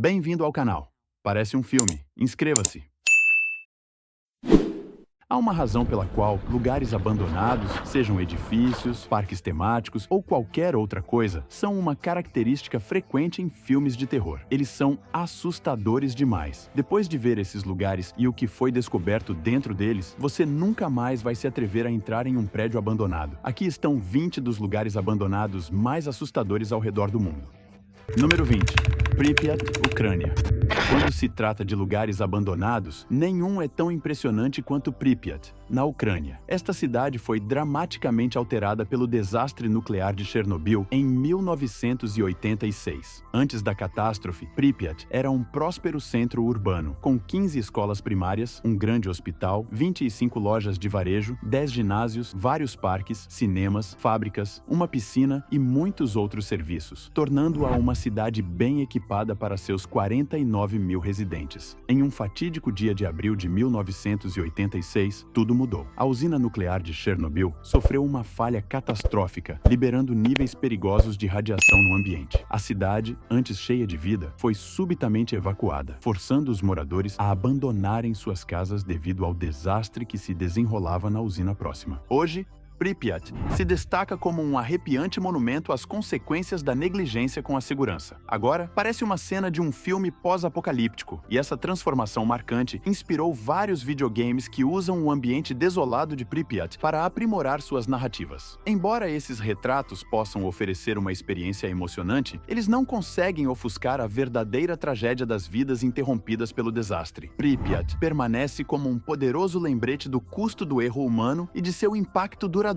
Bem-vindo ao canal. Parece um filme. Inscreva-se. Há uma razão pela qual lugares abandonados, sejam edifícios, parques temáticos ou qualquer outra coisa, são uma característica frequente em filmes de terror. Eles são assustadores demais. Depois de ver esses lugares e o que foi descoberto dentro deles, você nunca mais vai se atrever a entrar em um prédio abandonado. Aqui estão 20 dos lugares abandonados mais assustadores ao redor do mundo. Número 20. Pripyat, Ucrânia. Quando se trata de lugares abandonados, nenhum é tão impressionante quanto Pripyat, na Ucrânia. Esta cidade foi dramaticamente alterada pelo desastre nuclear de Chernobyl em 1986. Antes da catástrofe, Pripyat era um próspero centro urbano, com 15 escolas primárias, um grande hospital, 25 lojas de varejo, 10 ginásios, vários parques, cinemas, fábricas, uma piscina e muitos outros serviços, tornando-a uma cidade bem equipada para seus 49 mil residentes. Em um fatídico dia de abril de 1986, tudo mudou. A usina nuclear de Chernobyl sofreu uma falha catastrófica, liberando níveis perigosos de radiação no ambiente. A cidade, antes cheia de vida, foi subitamente evacuada, forçando os moradores a abandonarem suas casas devido ao desastre que se desenrolava na usina próxima. Hoje, Pripyat se destaca como um arrepiante monumento às consequências da negligência com a segurança. Agora, parece uma cena de um filme pós-apocalíptico, e essa transformação marcante inspirou vários videogames que usam o ambiente desolado de Pripyat para aprimorar suas narrativas. Embora esses retratos possam oferecer uma experiência emocionante, eles não conseguem ofuscar a verdadeira tragédia das vidas interrompidas pelo desastre. Pripyat permanece como um poderoso lembrete do custo do erro humano e de seu impacto duradouro.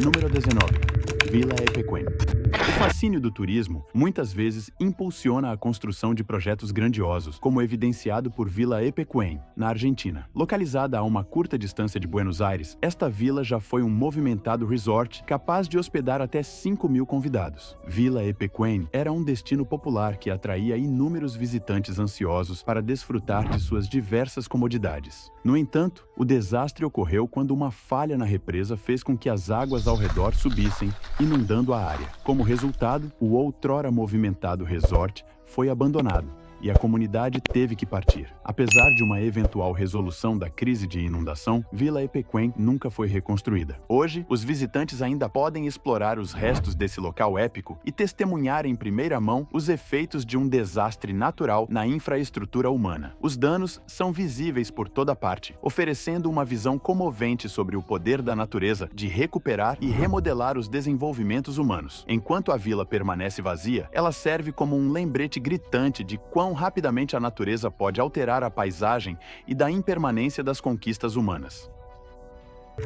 Número 19. Vila Epecuén. O fascínio do turismo muitas vezes impulsiona a construção de projetos grandiosos, como evidenciado por Vila Epecuén, na Argentina. Localizada a uma curta distância de Buenos Aires, esta vila já foi um movimentado resort capaz de hospedar até 5.000 convidados. Vila Epecuén era um destino popular que atraía inúmeros visitantes ansiosos para desfrutar de suas diversas comodidades. No entanto, o desastre ocorreu quando uma falha na represa fez com que as águas ao redor subissem, inundando a área. Como resultado, o outrora movimentado resort foi abandonado e a comunidade teve que partir. Apesar de uma eventual resolução da crise de inundação, Vila Epecuén nunca foi reconstruída. Hoje, os visitantes ainda podem explorar os restos desse local épico e testemunhar em primeira mão os efeitos de um desastre natural na infraestrutura humana. Os danos são visíveis por toda parte, oferecendo uma visão comovente sobre o poder da natureza de recuperar e remodelar os desenvolvimentos humanos. Enquanto a vila permanece vazia, ela serve como um lembrete gritante de quão rapidamente a natureza pode alterar a paisagem e da impermanência das conquistas humanas.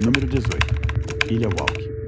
Número 18. Ilha Walk.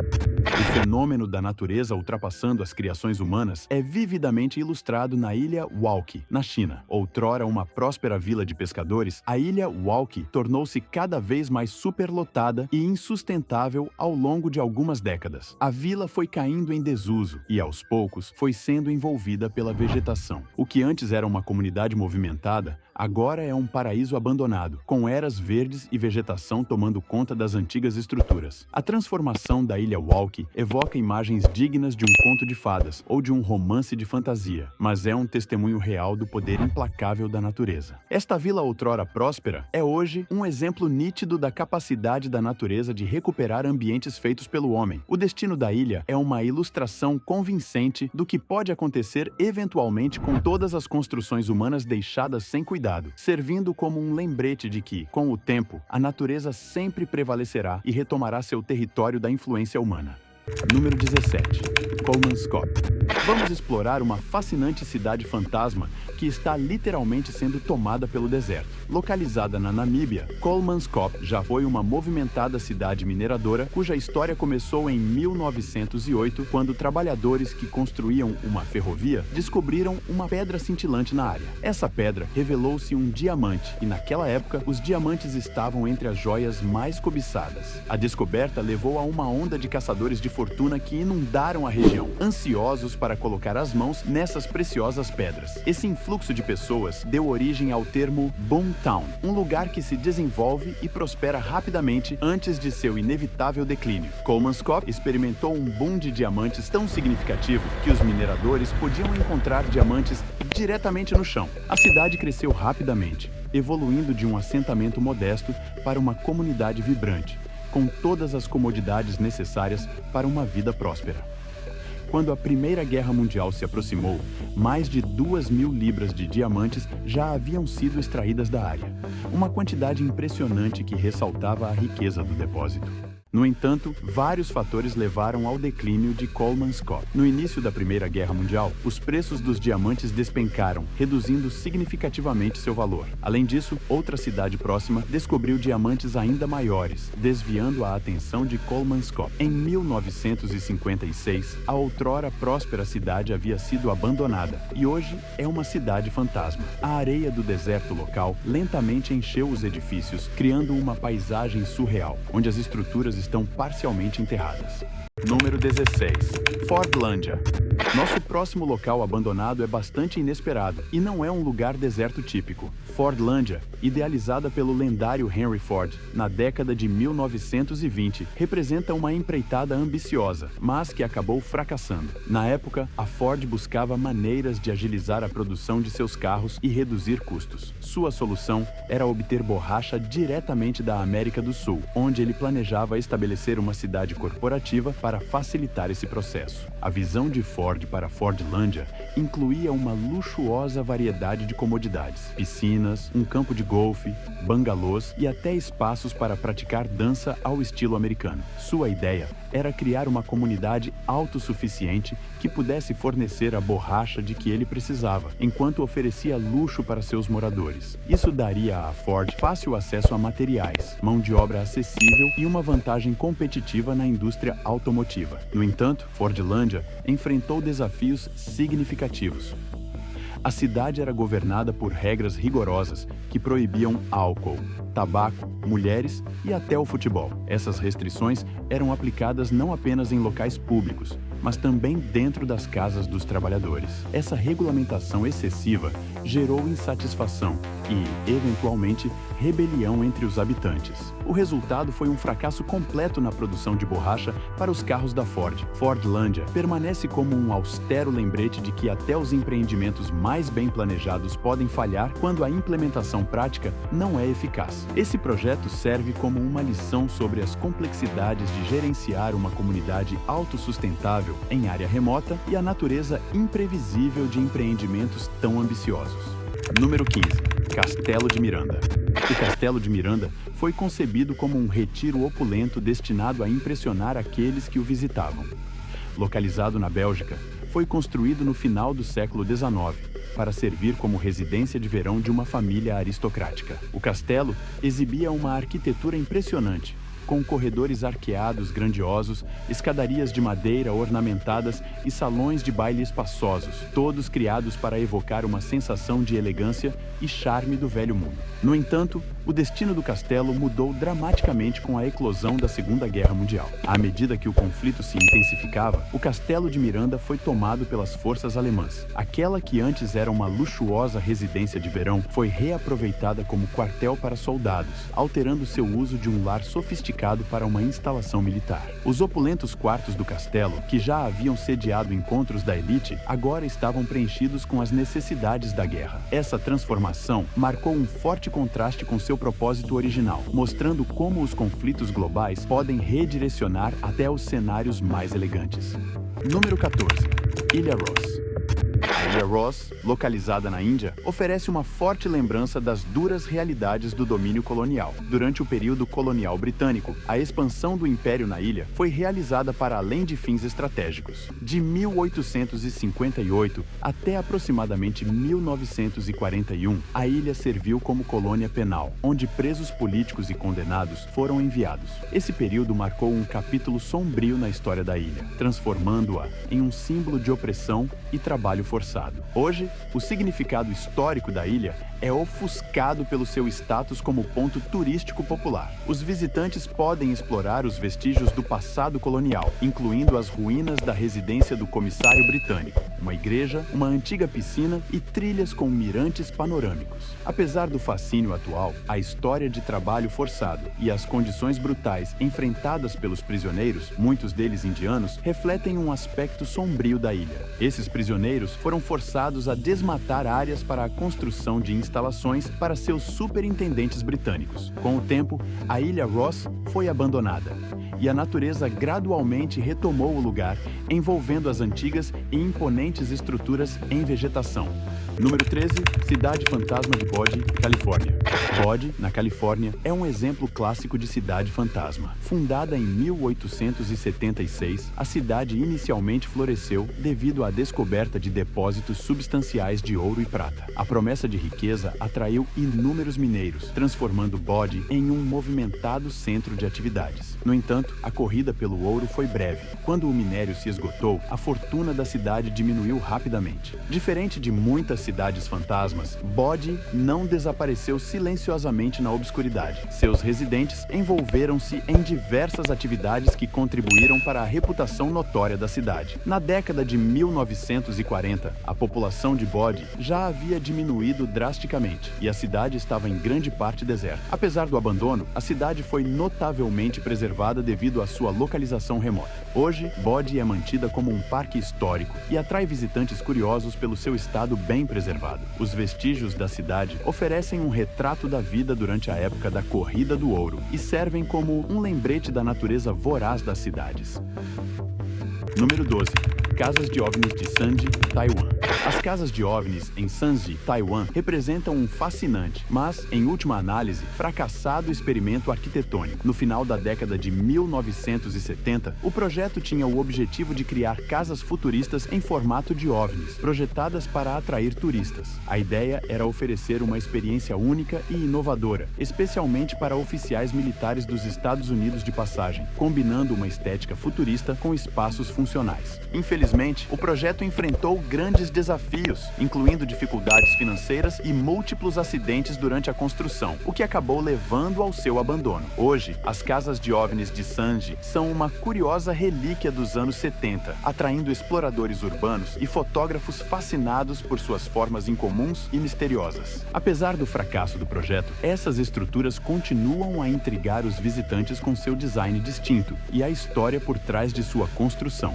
O fenômeno da natureza ultrapassando as criações humanas é vividamente ilustrado na Ilha Walk, na China. Outrora uma próspera vila de pescadores, a Ilha Walk tornou-se cada vez mais superlotada e insustentável ao longo de algumas décadas. A vila foi caindo em desuso e, aos poucos, foi sendo envolvida pela vegetação. O que antes era uma comunidade movimentada, agora é um paraíso abandonado, com eras verdes e vegetação tomando conta das antigas estruturas. A transformação da Ilha Walk evoca imagens dignas de um conto de fadas ou de um romance de fantasia, mas é um testemunho real do poder implacável da natureza. Esta vila outrora próspera é hoje um exemplo nítido da capacidade da natureza de recuperar ambientes feitos pelo homem. O destino da ilha é uma ilustração convincente do que pode acontecer eventualmente com todas as construções humanas deixadas sem cuidado, servindo como um lembrete de que, com o tempo, a natureza sempre prevalecerá e retomará seu território da influência humana. Número 17. Kolmanskop. Vamos explorar uma fascinante cidade fantasma que está literalmente sendo tomada pelo deserto. Localizada na Namíbia, Kolmanskop já foi uma movimentada cidade mineradora cuja história começou em 1908, quando trabalhadores que construíam uma ferrovia descobriram uma pedra cintilante na área. Essa pedra revelou-se um diamante e, naquela época, os diamantes estavam entre as joias mais cobiçadas. A descoberta levou a uma onda de caçadores de fortuna que inundaram a região, ansiosos para colocar as mãos nessas preciosas pedras. Esse influxo de pessoas deu origem ao termo Boomtown, um lugar que se desenvolve e prospera rapidamente antes de seu inevitável declínio. Coleman's Cop experimentou um boom de diamantes tão significativo que os mineradores podiam encontrar diamantes diretamente no chão. A cidade cresceu rapidamente, evoluindo de um assentamento modesto para uma comunidade vibrante, com todas as comodidades necessárias para uma vida próspera. Quando a Primeira Guerra Mundial se aproximou, mais de 2.000 libras de diamantes já haviam sido extraídas da área, uma quantidade impressionante que ressaltava a riqueza do depósito. No entanto, vários fatores levaram ao declínio de Coleman's Cop. No início da Primeira Guerra Mundial, os preços dos diamantes despencaram, reduzindo significativamente seu valor. Além disso, outra cidade próxima descobriu diamantes ainda maiores, desviando a atenção de Coleman's Cop. Em 1956, a outrora próspera cidade havia sido abandonada e hoje é uma cidade fantasma. A areia do deserto local lentamente encheu os edifícios, criando uma paisagem surreal, onde as estruturas estão parcialmente enterradas. Número 16. Fordlandia. Nosso próximo local abandonado é bastante inesperado e não é um lugar deserto típico. Fordlandia, idealizada pelo lendário Henry Ford na década de 1920, representa uma empreitada ambiciosa, mas que acabou fracassando. Na época, a Ford buscava maneiras de agilizar a produção de seus carros e reduzir custos. Sua solução era obter borracha diretamente da América do Sul, onde ele planejava estabelecer uma cidade corporativa para facilitar esse processo. A visão de Ford para Fordlandia incluía uma luxuosa variedade de comodidades: piscinas, um campo de golfe, bangalôs e até espaços para praticar dança ao estilo americano. Sua ideia era criar uma comunidade autossuficiente que pudesse fornecer a borracha de que ele precisava, enquanto oferecia luxo para seus moradores. Isso daria à Ford fácil acesso a materiais, mão de obra acessível e uma vantagem competitiva na indústria automotiva. No entanto, Fordlandia enfrentou desafios significativos. A cidade era governada por regras rigorosas que proibiam álcool, tabaco, mulheres e até o futebol. Essas restrições eram aplicadas não apenas em locais públicos, mas também dentro das casas dos trabalhadores. Essa regulamentação excessiva gerou insatisfação e, eventualmente, rebelião entre os habitantes. O resultado foi um fracasso completo na produção de borracha para os carros da Ford. Fordlandia permanece como um austero lembrete de que até os empreendimentos mais bem planejados podem falhar quando a implementação prática não é eficaz. Esse projeto serve como uma lição sobre as complexidades de gerenciar uma comunidade autossustentável em área remota e a natureza imprevisível de empreendimentos tão ambiciosos. Número 15. Castelo de Miranda. O Castelo de Miranda foi concebido como um retiro opulento destinado a impressionar aqueles que o visitavam. Localizado na Bélgica, foi construído no final do século XIX para servir como residência de verão de uma família aristocrática. O castelo exibia uma arquitetura impressionante, com corredores arqueados grandiosos, escadarias de madeira ornamentadas e salões de baile espaçosos, todos criados para evocar uma sensação de elegância e charme do velho mundo. No entanto, o destino do castelo mudou dramaticamente com a eclosão da Segunda Guerra Mundial. À medida que o conflito se intensificava, o Castelo de Miranda foi tomado pelas forças alemãs. Aquela que antes era uma luxuosa residência de verão foi reaproveitada como quartel para soldados, alterando seu uso de um lar sofisticado para uma instalação militar. Os opulentos quartos do castelo, que já haviam sediado encontros da elite, agora estavam preenchidos com as necessidades da guerra. Essa transformação marcou um forte contraste com seu propósito original, mostrando como os conflitos globais podem redirecionar até os cenários mais elegantes. Número 14. Ilha Ross. A Ilha Ross, localizada na Índia, oferece uma forte lembrança das duras realidades do domínio colonial. Durante o período colonial britânico, a expansão do império na ilha foi realizada para além de fins estratégicos. De 1858 até aproximadamente 1941, a ilha serviu como colônia penal, onde presos políticos e condenados foram enviados. Esse período marcou um capítulo sombrio na história da ilha, transformando-a em um símbolo de opressão e trabalho forçado. passado. Hoje, o significado histórico da ilha é ofuscado pelo seu status como ponto turístico popular. Os visitantes podem explorar os vestígios do passado colonial, incluindo as ruínas da residência do comissário britânico, uma igreja, uma antiga piscina e trilhas com mirantes panorâmicos. Apesar do fascínio atual, a história de trabalho forçado e as condições brutais enfrentadas pelos prisioneiros, muitos deles indianos, refletem um aspecto sombrio da ilha. Esses prisioneiros foram forçados a desmatar áreas para a construção de instalações para seus superintendentes britânicos. Com o tempo, a ilha Ross foi abandonada e a natureza gradualmente retomou o lugar, envolvendo as antigas e imponentes estruturas em vegetação. Número 13, Cidade Fantasma de Bodie, Califórnia. Bodie, na Califórnia, é um exemplo clássico de cidade fantasma. Fundada em 1876, a cidade inicialmente floresceu devido à descoberta de depósitos substanciais de ouro e prata. A promessa de riqueza atraiu inúmeros mineiros, transformando Bodie em um movimentado centro de atividades. No entanto, a corrida pelo ouro foi breve. Quando o minério se esgotou, a fortuna da cidade diminuiu rapidamente. Diferente de muitas cidades fantasmas, Bodie não desapareceu silenciosamente na obscuridade. Seus residentes envolveram-se em diversas atividades que contribuíram para a reputação notória da cidade. Na década de 1940, a população de Bodie já havia diminuído drasticamente e a cidade estava em grande parte deserta. Apesar do abandono, a cidade foi notavelmente preservada devido à sua localização remota. Hoje, Bodie é mantida como um parque histórico e atrai visitantes curiosos pelo seu estado bem preservado. Os vestígios da cidade oferecem um retrato da vida durante a época da Corrida do Ouro e servem como um lembrete da natureza voraz das cidades. Número 12. Casas de OVNIs de Sanji, Taiwan. As casas de OVNIs em Sanji, Taiwan, representam um fascinante, mas, em última análise, fracassado experimento arquitetônico. No final da década de 1970, o projeto tinha o objetivo de criar casas futuristas em formato de OVNIs, projetadas para atrair turistas. A ideia era oferecer uma experiência única e inovadora, especialmente para oficiais militares dos Estados Unidos de passagem, combinando uma estética futurista com espaços funcionais. Infelizmente, o projeto enfrentou grandes desafios, incluindo dificuldades financeiras e múltiplos acidentes durante a construção, o que acabou levando ao seu abandono. Hoje, as casas de OVNIs de Sanji são uma curiosa relíquia dos anos 70, atraindo exploradores urbanos e fotógrafos fascinados por suas formas incomuns e misteriosas. Apesar do fracasso do projeto, essas estruturas continuam a intrigar os visitantes com seu design distinto e a história por trás de sua construção.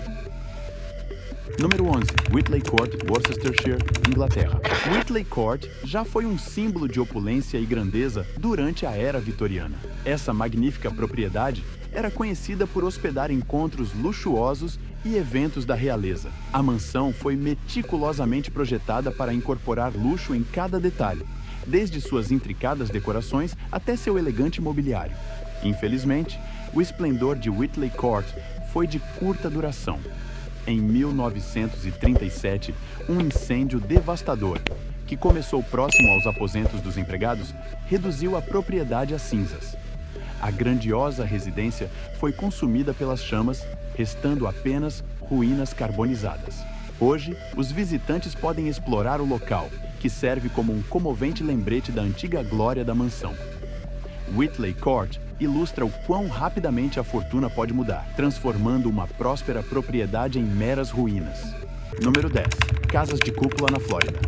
Número 11. Whitley Court, Worcestershire, Inglaterra. Whitley Court já foi um símbolo de opulência e grandeza durante a era vitoriana. Essa magnífica propriedade era conhecida por hospedar encontros luxuosos e eventos da realeza. A mansão foi meticulosamente projetada para incorporar luxo em cada detalhe, desde suas intricadas decorações até seu elegante mobiliário. Infelizmente, o esplendor de Whitley Court foi de curta duração. Em 1937, um incêndio devastador, que começou próximo aos aposentos dos empregados, reduziu a propriedade a cinzas. A grandiosa residência foi consumida pelas chamas, restando apenas ruínas carbonizadas. Hoje, os visitantes podem explorar o local, que serve como um comovente lembrete da antiga glória da mansão. Whitley Court ilustra o quão rapidamente a fortuna pode mudar, transformando uma próspera propriedade em meras ruínas. Número 10. Casas de cúpula na Flórida.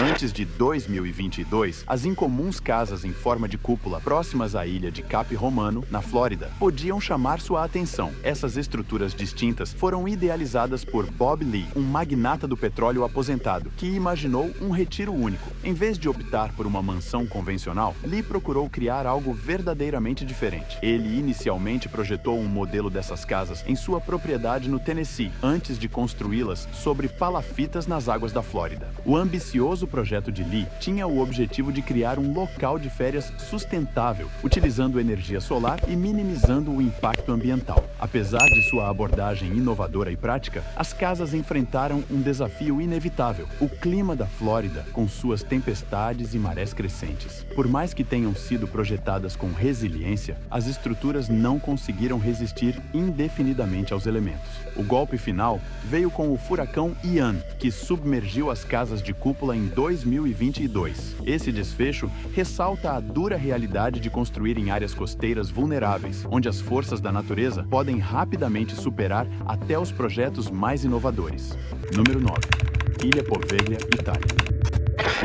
Antes de 2022, as incomuns casas em forma de cúpula próximas à ilha de Cape Romano, na Flórida, podiam chamar sua atenção. Essas estruturas distintas foram idealizadas por Bob Lee, um magnata do petróleo aposentado, que imaginou um retiro único. Em vez de optar por uma mansão convencional, Lee procurou criar algo verdadeiramente diferente. Ele inicialmente projetou um modelo dessas casas em sua propriedade no Tennessee, antes de construí-las sobre palafitas nas águas da Flórida. O ambicioso projeto de Lee tinha o objetivo de criar um local de férias sustentável, utilizando energia solar e minimizando o impacto ambiental. Apesar de sua abordagem inovadora e prática, as casas enfrentaram um desafio inevitável: o clima da Flórida, com suas tempestades e marés crescentes. Por mais que tenham sido projetadas com resiliência, as estruturas não conseguiram resistir indefinidamente aos elementos. O golpe final veio com o furacão Ian, que submergiu as casas de cúpula em 2022. Esse desfecho ressalta a dura realidade de construir em áreas costeiras vulneráveis, onde as forças da natureza podem rapidamente superar até os projetos mais inovadores. Número 9. Ilha Poveglia, Itália.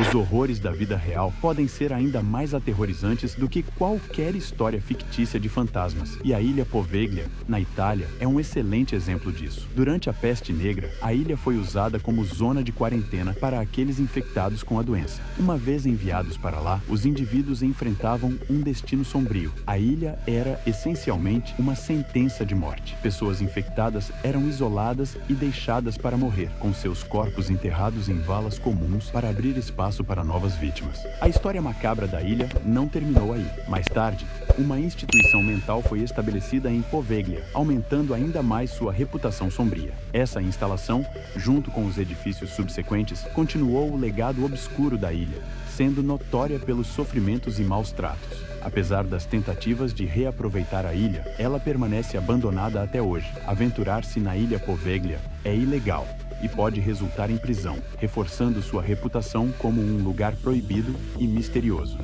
Os horrores da vida real podem ser ainda mais aterrorizantes do que qualquer história fictícia de fantasmas, e a Ilha Poveglia, na Itália, é um excelente exemplo disso. Durante a Peste Negra, a ilha foi usada como zona de quarentena para aqueles infectados com a doença. Uma vez enviados para lá, os indivíduos enfrentavam um destino sombrio. A ilha era, essencialmente, uma sentença de morte. Pessoas infectadas eram isoladas e deixadas para morrer, com seus corpos enterrados em valas comuns para abrir espaço para novas vítimas. A história macabra da ilha não terminou aí. Mais tarde, uma instituição mental foi estabelecida em Poveglia, aumentando ainda mais sua reputação sombria. Essa instalação, junto com os edifícios subsequentes, continuou o legado obscuro da ilha, sendo notória pelos sofrimentos e maus tratos. Apesar das tentativas de reaproveitar a ilha, ela permanece abandonada até hoje. Aventurar-se na Ilha Poveglia é ilegal e pode resultar em prisão, reforçando sua reputação como um lugar proibido e misterioso.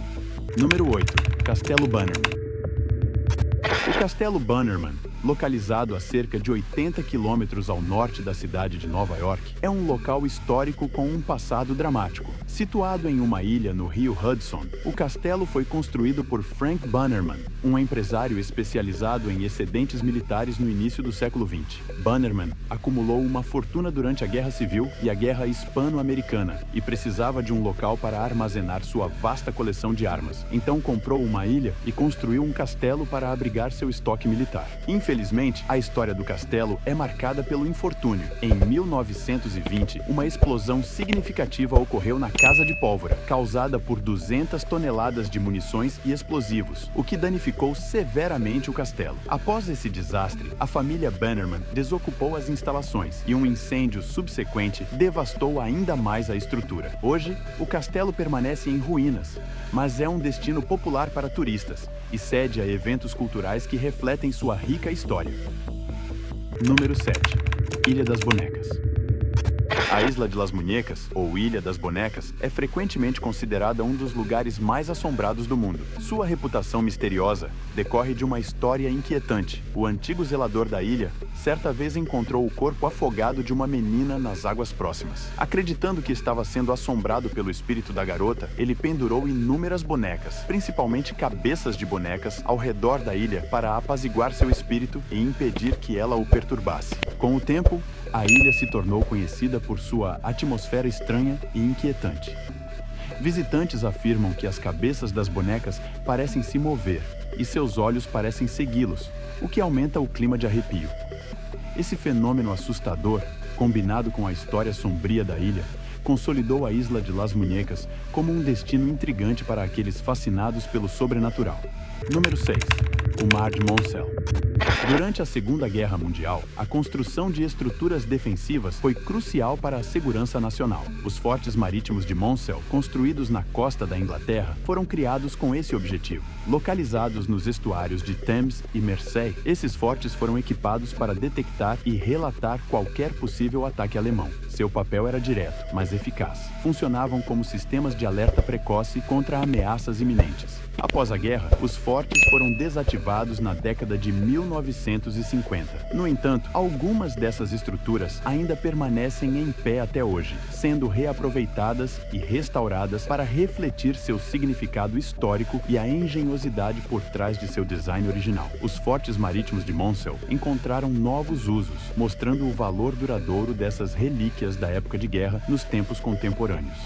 Número 8. Castelo Bannerman. O Castelo Bannerman, localizado a cerca de 80 quilômetros ao norte da cidade de Nova York, é um local histórico com um passado dramático. Situado em uma ilha no rio Hudson, o castelo foi construído por Frank Bannerman, um empresário especializado em excedentes militares no início do século XX. Bannerman acumulou uma fortuna durante a Guerra Civil e a Guerra Hispano-Americana e precisava de um local para armazenar sua vasta coleção de armas. Então comprou uma ilha e construiu um castelo para abrigar seu estoque militar. Infelizmente, a história do castelo é marcada pelo infortúnio. Em 1920, uma explosão significativa ocorreu na Casa de Pólvora, causada por 200 toneladas de munições e explosivos, o que danificou severamente o castelo. Após esse desastre, a família Bannerman desocupou as instalações e um incêndio subsequente devastou ainda mais a estrutura. Hoje, o castelo permanece em ruínas, mas é um destino popular para turistas e sede a eventos culturais que refletem sua rica história. Número 7. Ilha das Bonecas. A Isla de las Muñecas, ou Ilha das Bonecas, é frequentemente considerada um dos lugares mais assombrados do mundo. Sua reputação misteriosa decorre de uma história inquietante. O antigo zelador da ilha certa vez encontrou o corpo afogado de uma menina nas águas próximas. Acreditando que estava sendo assombrado pelo espírito da garota, ele pendurou inúmeras bonecas, principalmente cabeças de bonecas, ao redor da ilha para apaziguar seu espírito e impedir que ela o perturbasse. Com o tempo, a ilha se tornou conhecida por sua atmosfera estranha e inquietante. Visitantes afirmam que as cabeças das bonecas parecem se mover e seus olhos parecem segui-los, o que aumenta o clima de arrepio. Esse fenômeno assustador, combinado com a história sombria da ilha, consolidou a Isla de las Muñecas como um destino intrigante para aqueles fascinados pelo sobrenatural. Número 6. O Mar de Moncel. Durante a Segunda Guerra Mundial, a construção de estruturas defensivas foi crucial para a segurança nacional. Os fortes marítimos de Moncel, construídos na costa da Inglaterra, foram criados com esse objetivo. Localizados nos estuários de Thames e Mersey, esses fortes foram equipados para detectar e relatar qualquer possível ataque alemão. Seu papel era direto, mas eficaz. Funcionavam como sistemas de alerta precoce contra ameaças iminentes. Após a guerra, os fortes foram desativados na década de 1950. No entanto, algumas dessas estruturas ainda permanecem em pé até hoje, sendo reaproveitadas e restauradas para refletir seu significado histórico e a engenhosidade por trás de seu design original. Os fortes marítimos de Moncel encontraram novos usos, mostrando o valor duradouro dessas relíquias da época de guerra nos tempos contemporâneos.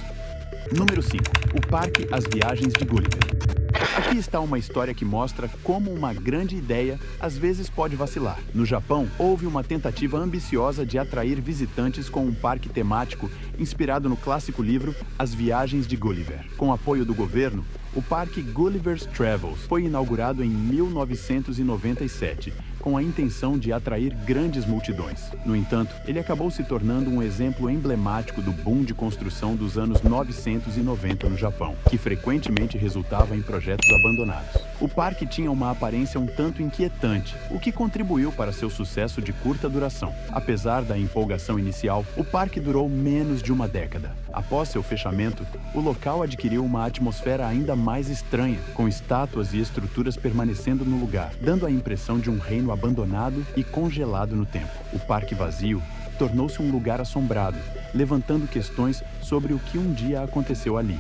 Número 5. O Parque As Viagens de Gulliver. Aqui Aqui está uma história que mostra como uma grande ideia às vezes pode vacilar. No Japão, houve uma tentativa ambiciosa de atrair visitantes com um parque temático inspirado no clássico livro As Viagens de Gulliver. Com apoio do governo, o Parque Gulliver's Travels foi inaugurado em 1997, com a intenção de atrair grandes multidões. No entanto, ele acabou se tornando um exemplo emblemático do boom de construção dos anos 990 no Japão, que frequentemente resultava em projetos abandonados. O parque tinha uma aparência um tanto inquietante, o que contribuiu para seu sucesso de curta duração. Apesar da empolgação inicial, o parque durou menos de uma década. Após seu fechamento, o local adquiriu uma atmosfera ainda mais estranha, com estátuas e estruturas permanecendo no lugar, dando a impressão de um reino abandonado e congelado no tempo. O parque vazio tornou-se um lugar assombrado, levantando questões sobre o que um dia aconteceu ali.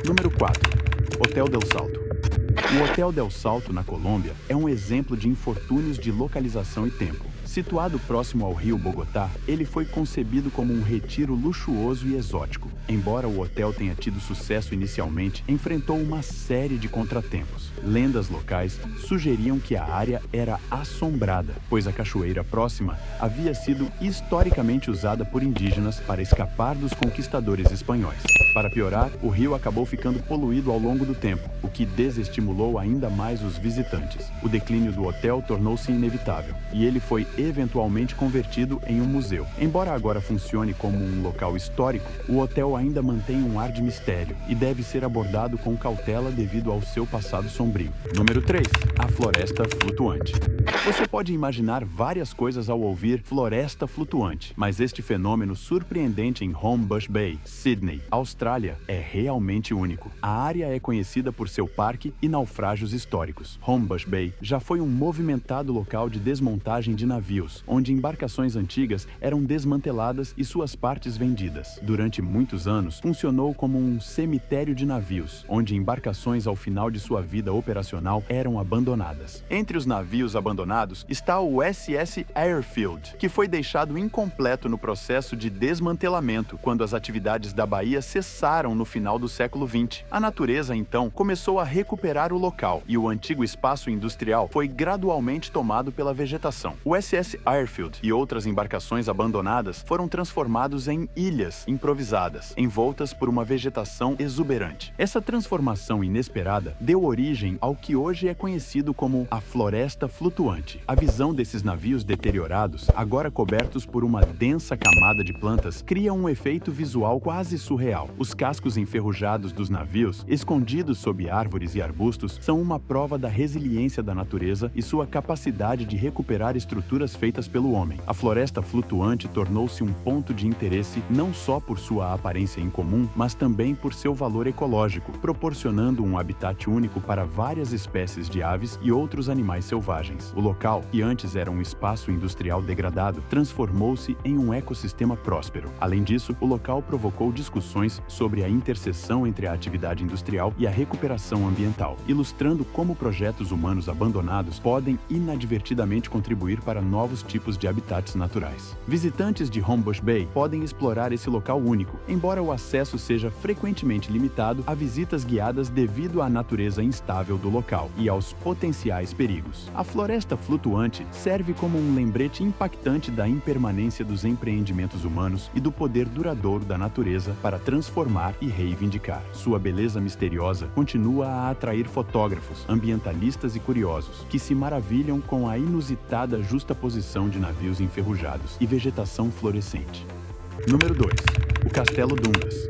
Número 4. Hotel del Salto. O Hotel del Salto, na Colômbia, é um exemplo de infortúnios de localização e tempo. Situado próximo ao rio Bogotá, ele foi concebido como um retiro luxuoso e exótico. Embora o hotel tenha tido sucesso inicialmente, enfrentou uma série de contratempos. Lendas locais sugeriam que a área era assombrada, pois a cachoeira próxima havia sido historicamente usada por indígenas para escapar dos conquistadores espanhóis. Para piorar, o rio acabou ficando poluído ao longo do tempo, o que desestimulou ainda mais os visitantes. O declínio do hotel tornou-se inevitável, e ele foi eventualmente convertido em um museu. Embora agora funcione como um local histórico, o hotel ainda mantém um ar de mistério e deve ser abordado com cautela devido ao seu passado sombrio. Número 3. A Floresta Flutuante. Você pode imaginar várias coisas ao ouvir floresta flutuante, mas este fenômeno surpreendente em Homebush Bay, Sydney, Austrália, é realmente único. A área é conhecida por seu parque e naufrágios históricos. Homebush Bay já foi um movimentado local de desmontagem de navios, onde embarcações antigas eram desmanteladas e suas partes vendidas. Durante muitos anos, funcionou como um cemitério de navios, onde embarcações ao final de sua vida operacional eram abandonadas. Entre os navios abandonados está o SS Airfield, que foi deixado incompleto no processo de desmantelamento quando as atividades da baía cessaram no final do século XX. A natureza, então, começou a recuperar o local e o antigo espaço industrial foi gradualmente tomado pela vegetação. O SS Airfield e outras embarcações abandonadas foram transformados em ilhas improvisadas, envoltas por uma vegetação exuberante. Essa transformação inesperada deu origem ao que hoje é conhecido como a Floresta Flutuante. A visão desses navios deteriorados, agora cobertos por uma densa camada de plantas, cria um efeito visual quase surreal. Os cascos enferrujados dos navios, escondidos sob árvores e arbustos, são uma prova da resiliência da natureza e sua capacidade de recuperar estruturas feitas pelo homem. A Floresta Flutuante tornou-se um ponto de interesse não só por sua aparência incomum, mas também por seu valor ecológico, proporcionando um habitat único para várias espécies de aves e outros animais selvagens. O local, que antes era um espaço industrial degradado, transformou-se em um ecossistema próspero. Além disso, o local provocou discussões sobre a interseção entre a atividade industrial e a recuperação ambiental, ilustrando como projetos humanos abandonados podem inadvertidamente contribuir para novos tipos de habitats naturais. Visitantes de Homebush Bay podem explorar esse local único, embora o acesso seja frequentemente limitado a visitas guiadas devido à natureza instável do local e aos potenciais perigos. A Floresta Flutuante serve como um lembrete impactante da impermanência dos empreendimentos humanos e do poder duradouro da natureza para transformar e reivindicar. Sua beleza misteriosa continua a atrair fotógrafos, ambientalistas e curiosos, que se maravilham com a inusitada justaposição de navios enferrujados e vegetação florescente. Número 2. O Castelo Dundas.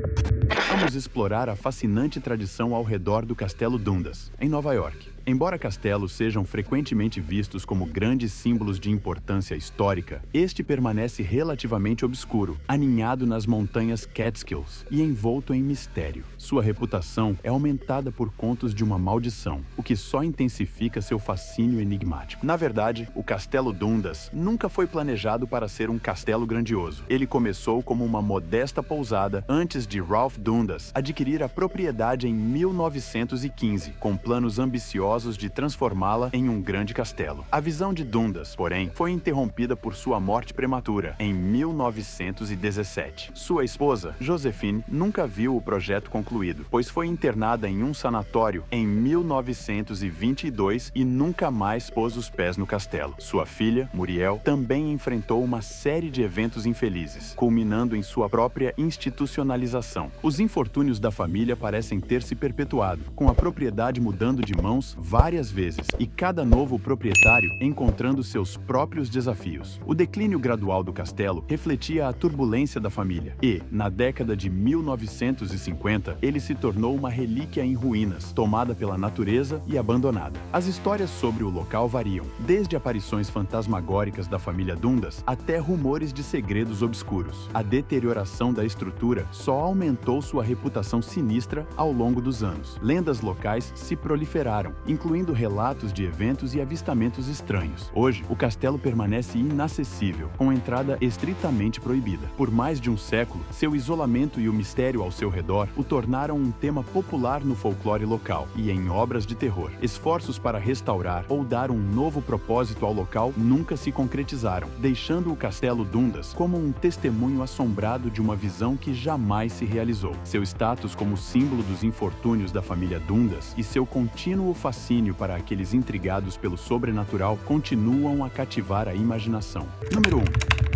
Vamos explorar a fascinante tradição ao redor do Castelo Dundas, em Nova York. Embora castelos sejam frequentemente vistos como grandes símbolos de importância histórica, este permanece relativamente obscuro, aninhado nas montanhas Catskills e envolto em mistério. Sua reputação é aumentada por contos de uma maldição, o que só intensifica seu fascínio enigmático. Na verdade, o Castelo Dundas nunca foi planejado para ser um castelo grandioso. Ele começou como uma modesta pousada antes de Ralph Dundas adquirir a propriedade em 1915, com planos ambiciosos desejosos de transformá-la em um grande castelo. A visão de Dundas, porém, foi interrompida por sua morte prematura em 1917. Sua esposa, Josephine, nunca viu o projeto concluído, pois foi internada em um sanatório em 1922 e nunca mais pôs os pés no castelo. Sua filha, Muriel, também enfrentou uma série de eventos infelizes, culminando em sua própria institucionalização. Os infortúnios da família parecem ter se perpetuado, com a propriedade mudando de mãos várias vezes e cada novo proprietário encontrando seus próprios desafios. O declínio gradual do castelo refletia a turbulência da família e, na década de 1950, ele se tornou uma relíquia em ruínas, tomada pela natureza e abandonada. As histórias sobre o local variam, desde aparições fantasmagóricas da família Dundas até rumores de segredos obscuros. A deterioração da estrutura só aumentou sua reputação sinistra ao longo dos anos. Lendas locais se proliferaram, incluindo relatos de eventos e avistamentos estranhos. Hoje, o castelo permanece inacessível, com entrada estritamente proibida. Por mais de um século, seu isolamento e o mistério ao seu redor o tornaram um tema popular no folclore local e em obras de terror. Esforços para restaurar ou dar um novo propósito ao local nunca se concretizaram, deixando o Castelo Dundas como um testemunho assombrado de uma visão que jamais se realizou. Seu status como símbolo dos infortúnios da família Dundas e seu contínuo fascínio para aqueles intrigados pelo sobrenatural continuam a cativar a imaginação. Número 1.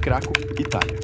Craco, Itália.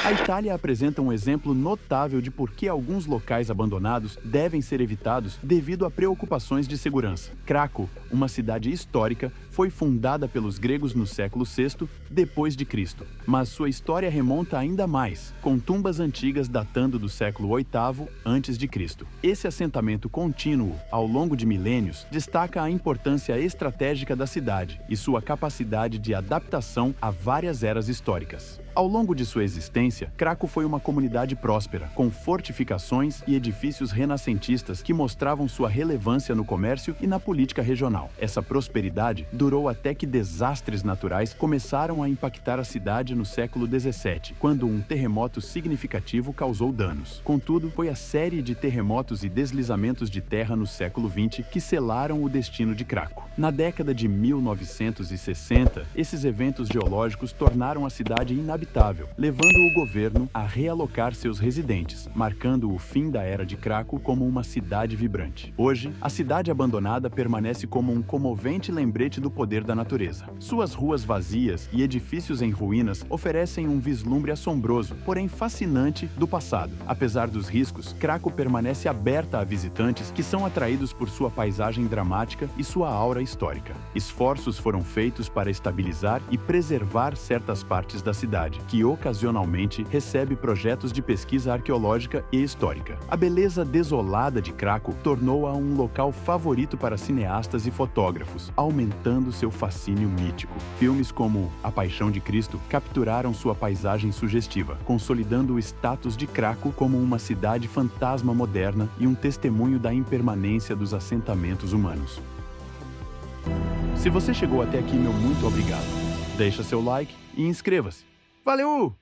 A Itália apresenta um exemplo notável de por que alguns locais abandonados devem ser evitados devido a preocupações de segurança. Craco, uma cidade histórica, foi fundada pelos gregos no século VI depois de Cristo, mas sua história remonta ainda mais, com tumbas antigas datando do século VIII antes de Cristo. Esse assentamento contínuo, ao longo de milênios, destaca a importância estratégica da cidade e sua capacidade de adaptação a várias eras históricas. Ao longo de sua existência, Craco foi uma comunidade próspera, com fortificações e edifícios renascentistas que mostravam sua relevância no comércio e na política regional. Essa prosperidade durou até que desastres naturais começaram a impactar a cidade no século XVII, quando um terremoto significativo causou danos. Contudo, foi a série de terremotos e deslizamentos de terra no século XX que selaram o destino de Craco. Na década de 1960, esses eventos geológicos tornaram a cidade inabitável, levando o governo a realocar seus residentes, marcando o fim da era de Craco como uma cidade vibrante. Hoje, a cidade abandonada permanece como um comovente lembrete do poder da natureza. Suas ruas vazias e edifícios em ruínas oferecem um vislumbre assombroso, porém fascinante, do passado. Apesar dos riscos, Craco permanece aberta a visitantes que são atraídos por sua paisagem dramática e sua aura histórica. Esforços foram feitos para estabilizar e preservar certas partes da cidade, que ocasionalmente recebe projetos de pesquisa arqueológica e histórica. A beleza desolada de Craco tornou-a um local favorito para cineastas e fotógrafos, aumentando seu fascínio mítico. Filmes como A Paixão de Cristo capturaram sua paisagem sugestiva, consolidando o status de Craco como uma cidade fantasma moderna e um testemunho da impermanência dos assentamentos humanos. Se você chegou até aqui, meu muito obrigado. Deixa seu like e inscreva-se. Valeu!